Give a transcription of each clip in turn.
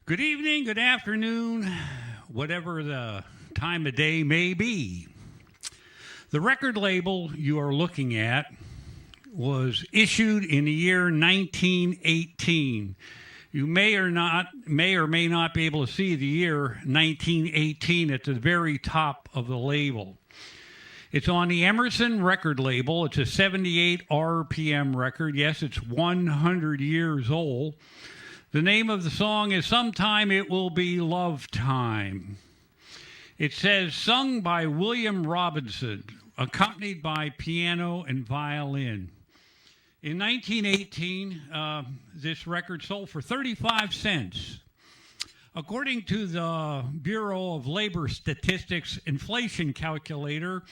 Good evening, good afternoon, whatever the time of day may be. The record label you are looking at was issued in the year 1918. You may or may not be able to see the year 1918 at the very top of the label. It's on the Emerson record label. It's a 78 RPM record. Yes, it's 100 years old. The name of the song is Sometime It Will Be Love Time. It says, sung by William Robinson, accompanied by piano and violin. In 1918, this record sold for 35 cents. According to the Bureau of Labor Statistics inflation calculator,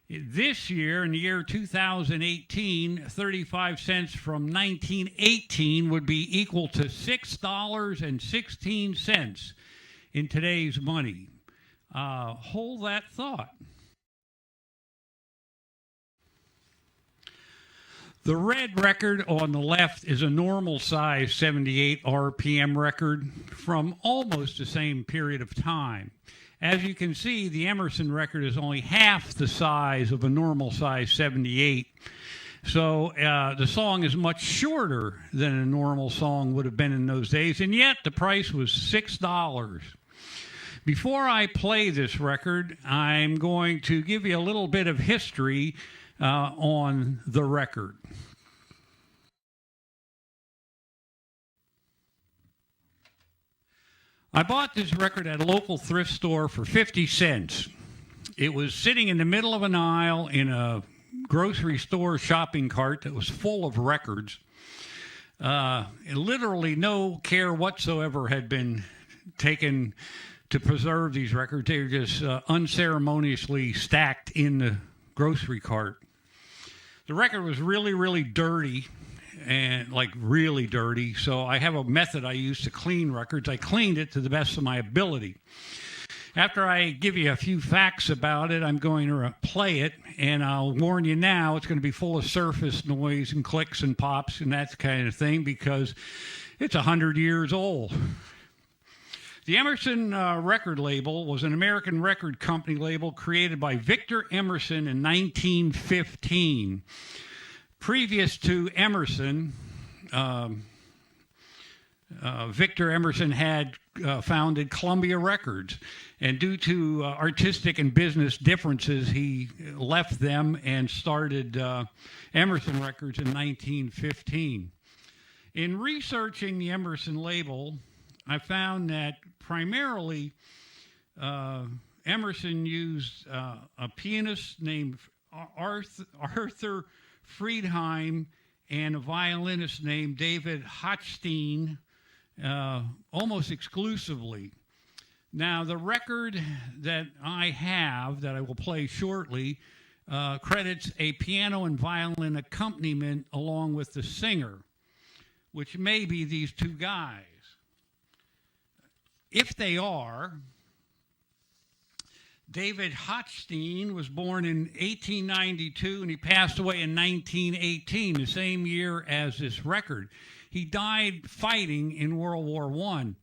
this year, in the year 2018, 35 cents from 1918 would be equal to $6.16 in today's money. Hold that thought. The red record on the left is a normal size 78 RPM record from almost the same period of time. As you can see, the Emerson record is only half the size of a normal size 78. So the song is much shorter than a normal song would have been in those days, and yet the price was $6. Before I play this record, I'm going to give you a little bit of history on the record. I bought this record at a local thrift store for 50 cents. It was sitting in the middle of an aisle in a grocery store shopping cart that was full of records. Literally no care whatsoever had been taken to preserve these records. They were just unceremoniously stacked in the grocery cart. The record was really, really dirty. And like really dirty. So I have a method I use to clean records. I cleaned it to the best of my ability. After I give you a few facts about it, I'm going to play it, and I'll warn you now, it's going to be full of surface noise and clicks and pops and that kind of thing because it's 100 years old. The Emerson record label was an American record company label created by Victor Emerson in 1915. Previous to Emerson, Victor Emerson had founded Columbia Records, and due to artistic and business differences, he left them and started Emerson Records in 1915. In researching the Emerson label, I found that primarily Emerson used a pianist named Arthur Friedheim and a violinist named David Hochstein almost exclusively. Now, the record that I have, that I will play shortly, credits a piano and violin accompaniment along with the singer, which may be these two guys. If they are, David Hochstein was born in 1892 and he passed away in 1918, the same year as this record. He died fighting in World War I.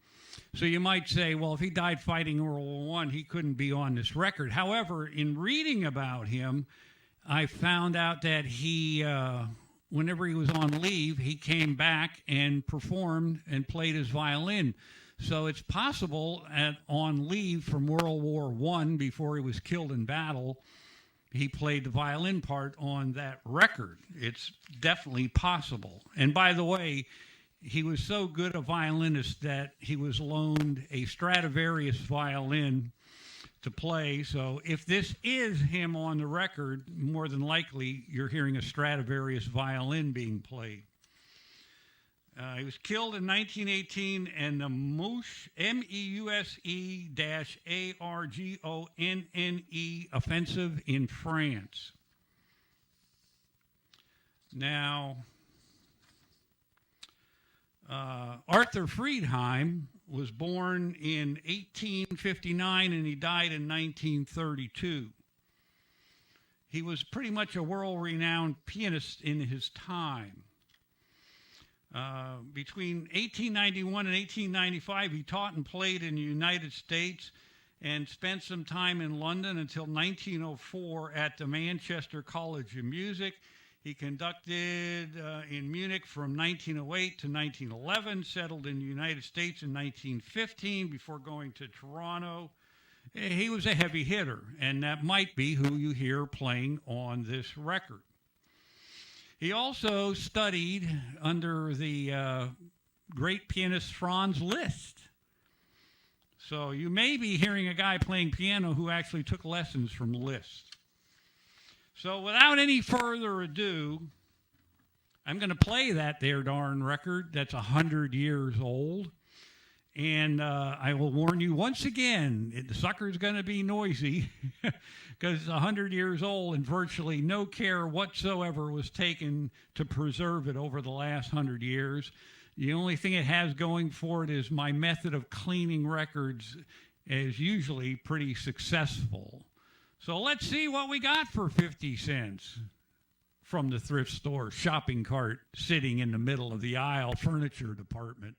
So you might say, well, if he died fighting in World War I, he couldn't be on this record. However, in reading about him, I found out that he, whenever he was on leave, he came back and performed and played his violin. So it's possible on leave from World War I, before he was killed in battle, he played the violin part on that record. It's definitely possible. And by the way, he was so good a violinist that he was loaned a Stradivarius violin to play. So if this is him on the record, more than likely you're hearing a Stradivarius violin being played. He was killed in 1918 in the Meuse-Argonne offensive in France. Now, Arthur Friedheim was born in 1859 and he died in 1932. He was pretty much a world-renowned pianist in his time. Between 1891 and 1895, he taught and played in the United States and spent some time in London until 1904 at the Manchester College of Music. He conducted in Munich from 1908 to 1911, settled in the United States in 1915 before going to Toronto. He was a heavy hitter, and that might be who you hear playing on this record. He also studied under the great pianist Franz Liszt. So you may be hearing a guy playing piano who actually took lessons from Liszt. So without any further ado, I'm going to play that there darn record that's 100 years old. And I will warn you once again, the sucker's going to be noisy because it's 100 years old and virtually no care whatsoever was taken to preserve it over the last 100 years. The only thing it has going for it is my method of cleaning records is usually pretty successful. So let's see what we got for 50 cents from the thrift store shopping cart sitting in the middle of the aisle furniture department.